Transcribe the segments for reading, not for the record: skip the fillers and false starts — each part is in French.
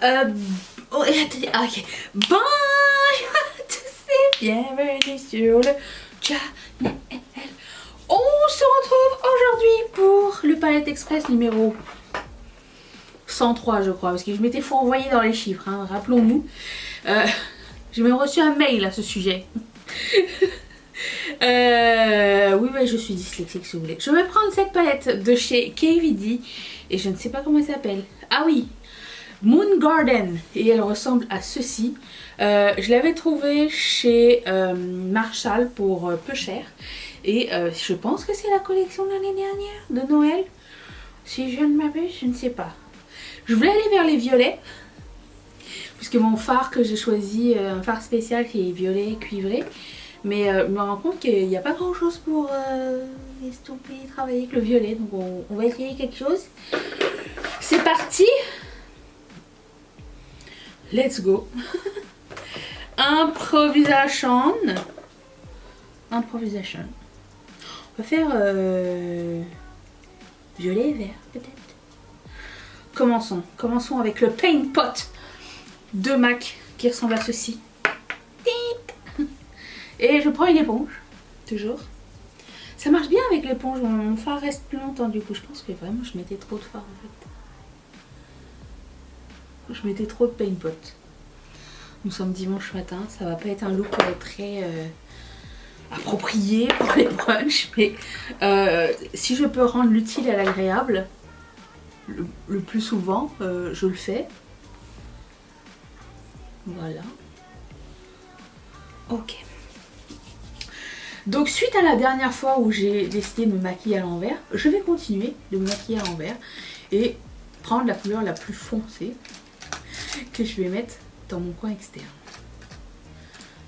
Oh, attendez, ok. Bonjour à tous et bienvenue sur le channel. On se retrouve aujourd'hui pour le Palette Express numéro 103, je crois, parce que je m'étais fourvoyée dans les chiffres, hein, rappelons-nous. J'ai même reçu un mail à ce sujet. Oui, je suis dyslexique si vous voulez. Je vais prendre cette palette de chez KVD et je ne sais pas comment elle s'appelle. Ah oui, Moon Garden, et elle ressemble à ceci. Je l'avais trouvée chez Marshall pour peu cher et je pense que c'est la collection de l'année dernière de Noël, si je ne m'abuse, je ne sais pas. Je voulais aller vers les violets puisque mon fard que j'ai choisi, un fard spécial qui est violet cuivré, mais je me rends compte qu'il n'y a pas grand chose pour estomper, travailler avec le violet, donc on va essayer quelque chose. C'est parti. Let's go. Improvisation. Improvisation. On va faire violet et vert peut-être. Commençons. Commençons avec le Paint Pot de MAC qui ressemble à ceci. Et je prends une éponge. Toujours. Ça marche bien avec l'éponge. Mon fard reste plus longtemps du coup. Je pense que vraiment je mettais trop de fard en fait. Je mettais trop de Paint Pot. Nous sommes dimanche matin, ça va pas être un look très approprié pour les brunchs, mais si je peux rendre l'utile à l'agréable, le plus souvent, je le fais. Voilà. Ok. Donc suite à la dernière fois où j'ai décidé de me maquiller à l'envers, je vais continuer de me maquiller à l'envers et prendre la couleur la plus foncée que je vais mettre dans mon coin externe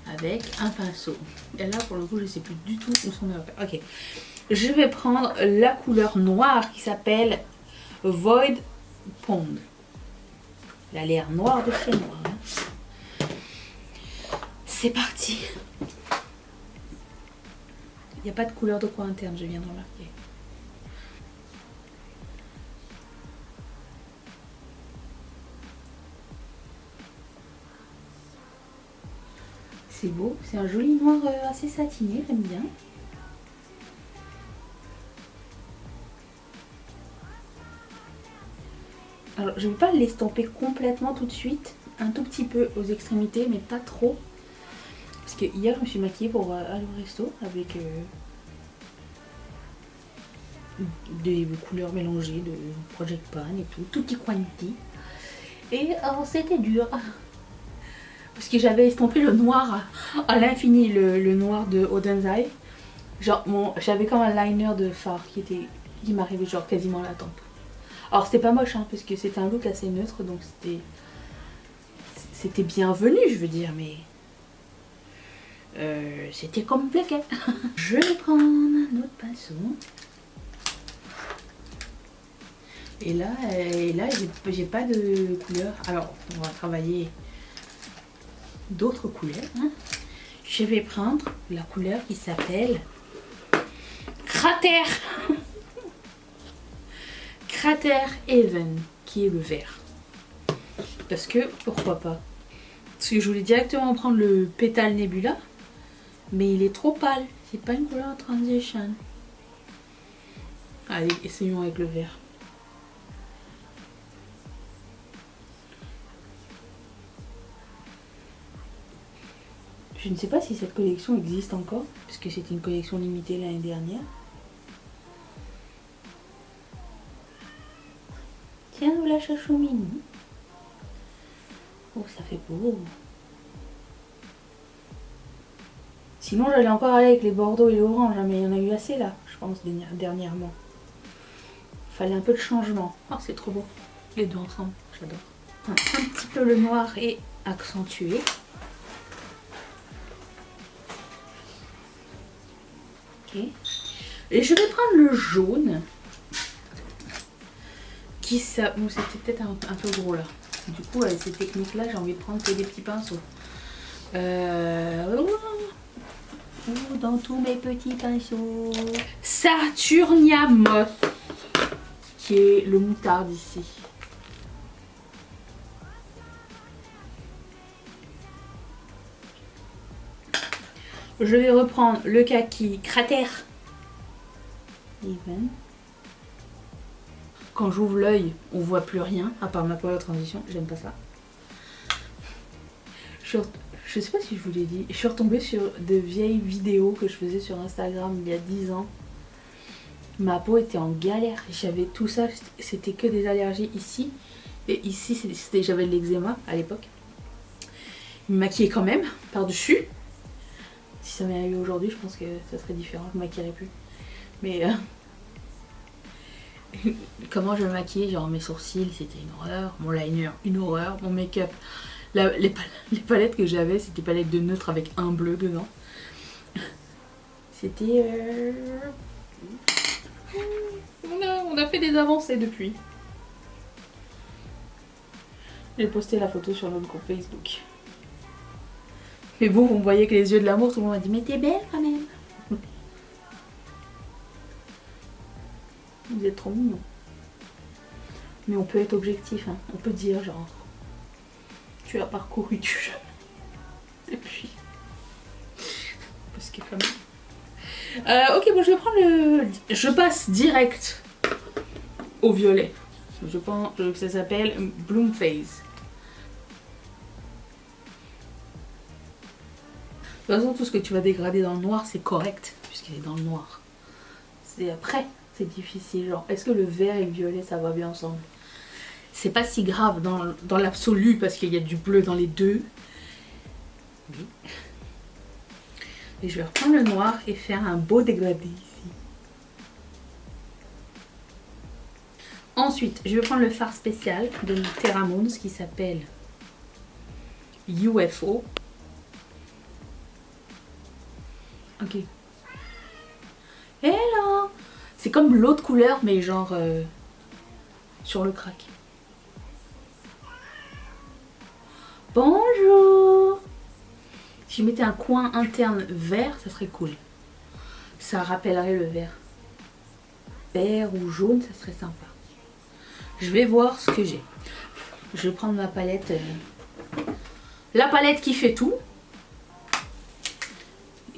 avec un pinceau. Et là pour le coup je sais plus du tout où sont mes repères. Ok, je vais prendre la couleur noire qui s'appelle Void Pond. Elle a l'air noire de chez moi, hein. C'est parti. Il n'y a pas de couleur de coin interne, je viens de remarquer. C'est beau, c'est un joli noir assez satiné, j'aime bien. Alors je ne vais pas l'estomper complètement tout de suite, un tout petit peu aux extrémités, mais pas trop. Parce que hier je me suis maquillée pour aller au resto avec des couleurs mélangées de Project Pan et tout, tutti quanti. Et c'était dur. Parce que j'avais estompé le noir à l'infini, le noir de Odenzai. Genre, j'avais comme un liner de fard qui m'arrivait genre quasiment à la tempe. Alors c'était pas moche, hein, parce que c'était un look assez neutre, donc c'était bienvenu, je veux dire, mais c'était compliqué. Je vais prendre un autre pinceau. Et là j'ai pas de couleur. Alors, on va travailler d'autres couleurs, hein. Je vais prendre la couleur qui s'appelle Cratère. Cratère Even, qui est le vert. Parce que, pourquoi pas. Parce que je voulais directement prendre le Pétale Nebula, mais il est trop pâle. C'est pas une couleur transition. Allez, essayons avec le vert. Je ne sais pas si cette collection existe encore, puisque c'était une collection limitée l'année dernière. Tiens, nous la cherchons mini. Oh, ça fait beau. Sinon, j'allais encore aller avec les bordeaux et l'orange, mais il y en a eu assez là, je pense, dernièrement. Il fallait un peu de changement. Oh, c'est trop beau. Les deux ensemble, j'adore. Un petit peu le noir et accentué. Ok. Et je vais prendre le jaune. Bon, c'était peut-être un peu gros là. Du coup, avec ces techniques-là, j'ai envie de prendre que des petits pinceaux. Dans tous mes petits pinceaux. Saturnia Moth, qui est le moutarde ici. je vais reprendre le kaki cratère. Even. Quand j'ouvre l'œil, on voit plus rien, à part ma poêle de transition. J'aime pas ça. Je sais pas si je vous l'ai dit. Je suis retombée sur de vieilles vidéos que je faisais sur Instagram il y a 10 ans. Ma peau était en galère. J'avais tout ça. C'était que des allergies ici. Et ici, j'avais de l'eczéma à l'époque. Je me maquillais quand même par-dessus. Si ça m'est arrivé aujourd'hui, je pense que ça serait différent. Je me maquillerais plus. Mais comment je me maquillais, genre mes sourcils, c'était une horreur. Mon liner, une horreur. Mon make-up, les palettes que j'avais, c'était des palettes de neutre avec un bleu dedans. C'était... On a fait des avancées depuis. J'ai posté la photo sur notre groupe Facebook. Mais vous me voyez que les yeux de l'amour, tout le monde m'a dit mais t'es belle quand même. Vous êtes trop mignons. Mais on peut être objectif, hein. On peut dire genre tu as parcouru du jeu. Et puis parce que quand même. Ok, bon, je vais prendre le. Je passe direct au violet. Je pense que ça s'appelle Bloom Phase. De toute façon, tout ce que tu vas dégrader dans le noir, c'est correct, puisqu'il est dans le noir. C'est après, c'est difficile. Genre, est-ce que le vert et le violet, ça va bien ensemble? C'est pas si grave dans l'absolu, parce qu'il y a du bleu dans les deux. Oui. Et je vais reprendre le noir et faire un beau dégradé ici. Ensuite, je vais prendre le fard spécial de Terra Moons qui s'appelle UFO. Ok. Hello! C'est comme l'autre couleur, mais genre sur le crack. Bonjour! Si je mettais un coin interne vert, ça serait cool. Ça rappellerait le vert. Vert ou jaune, ça serait sympa. Je vais voir ce que j'ai. Je vais prendre ma palette. La palette qui fait tout.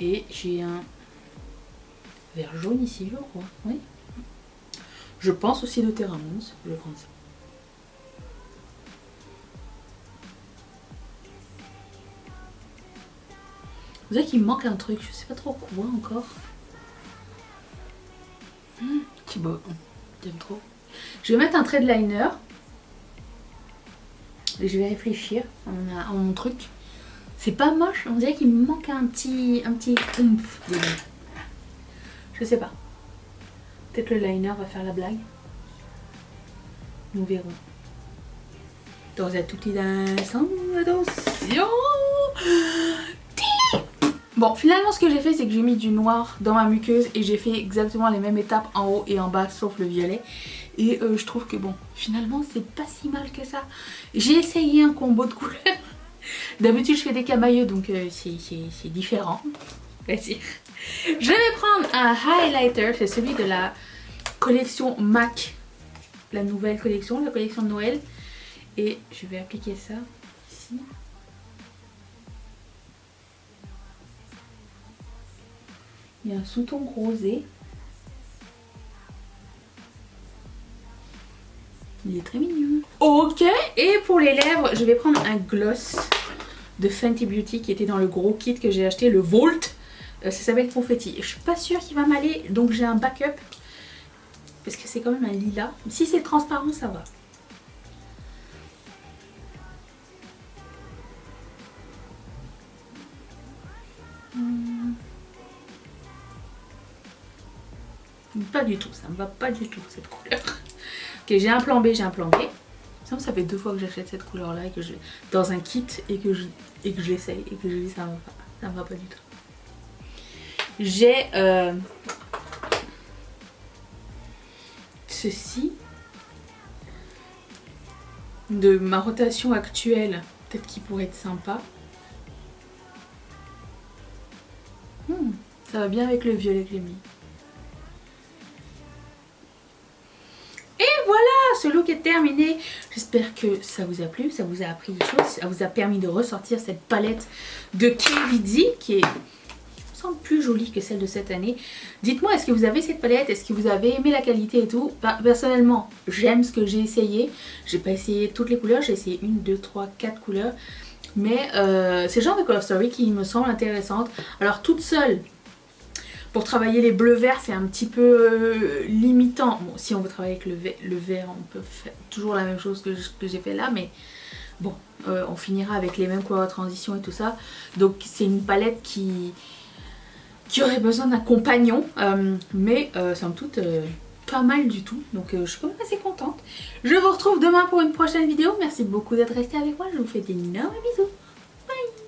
Et j'ai un vert jaune ici, je crois. Oui. Je pense aussi de Terra Moons. Je vais prendre ça. Vous savez qu'il me manque un truc. Je sais pas trop quoi encore. Petit beau. J'aime trop. Je vais mettre un trait de liner. Et je vais réfléchir à mon truc. C'est pas moche, on dirait qu'il me manque un petit oomph dedans. Je sais pas. Peut-être le liner va faire la blague. Nous verrons. Dans un tout petit instant, attention. Bon, finalement ce que j'ai fait, c'est que j'ai mis du noir dans ma muqueuse et j'ai fait exactement les mêmes étapes en haut et en bas, sauf le violet. Et je trouve que bon, finalement c'est pas si mal que ça. J'ai essayé un combo de couleurs. D'habitude je fais des camailleux donc c'est différent. Vas-y. Je vais prendre un highlighter, c'est celui de la collection MAC. La nouvelle collection, la collection de Noël. Et je vais appliquer ça ici. Il y a un sous-ton rosé. Il est très mignon. Ok, et pour les lèvres, je vais prendre un gloss de Fenty Beauty qui était dans le gros kit que j'ai acheté, le Volt. Ça s'appelle Confetti. Je suis pas sûre qu'il va m'aller, donc j'ai un backup. Parce que c'est quand même un lilas. Si c'est transparent, ça va. Pas du tout, ça me va pas du tout cette couleur. Ok, j'ai un plan B, j'ai un plan B. Ça fait 2 fois que j'achète cette couleur là et que je dans un kit et que j'essaye et que je dis ça me va pas du tout. J'ai ceci de ma rotation actuelle, peut-être qu'il pourrait être sympa. Ça va bien avec le violet que j'ai mis. Ce look est terminé. J'espère que ça vous a plu, ça vous a appris des choses, ça vous a permis de ressortir cette palette de KVD qui est... semble plus jolie que celle de cette année. Dites-moi, est-ce que vous avez cette palette? Est-ce que vous avez aimé la qualité et tout? Personnellement, j'aime ce que j'ai essayé. J'ai pas essayé toutes les couleurs, j'ai essayé 1, 2, 3, 4 couleurs. Mais c'est le genre de color story qui me semble intéressante. Alors toute seule, pour travailler les bleus verts, c'est un petit peu limitant. Bon, si on veut travailler avec le vert, on peut faire toujours la même chose que j'ai fait là, mais bon, on finira avec les mêmes couleurs de transition et tout ça. Donc c'est une palette qui aurait besoin d'un compagnon, mais somme toute pas mal du tout. Donc je suis quand même assez contente. Je vous retrouve demain pour une prochaine vidéo. Merci beaucoup d'être resté avec moi. Je vous fais d'énormes bisous.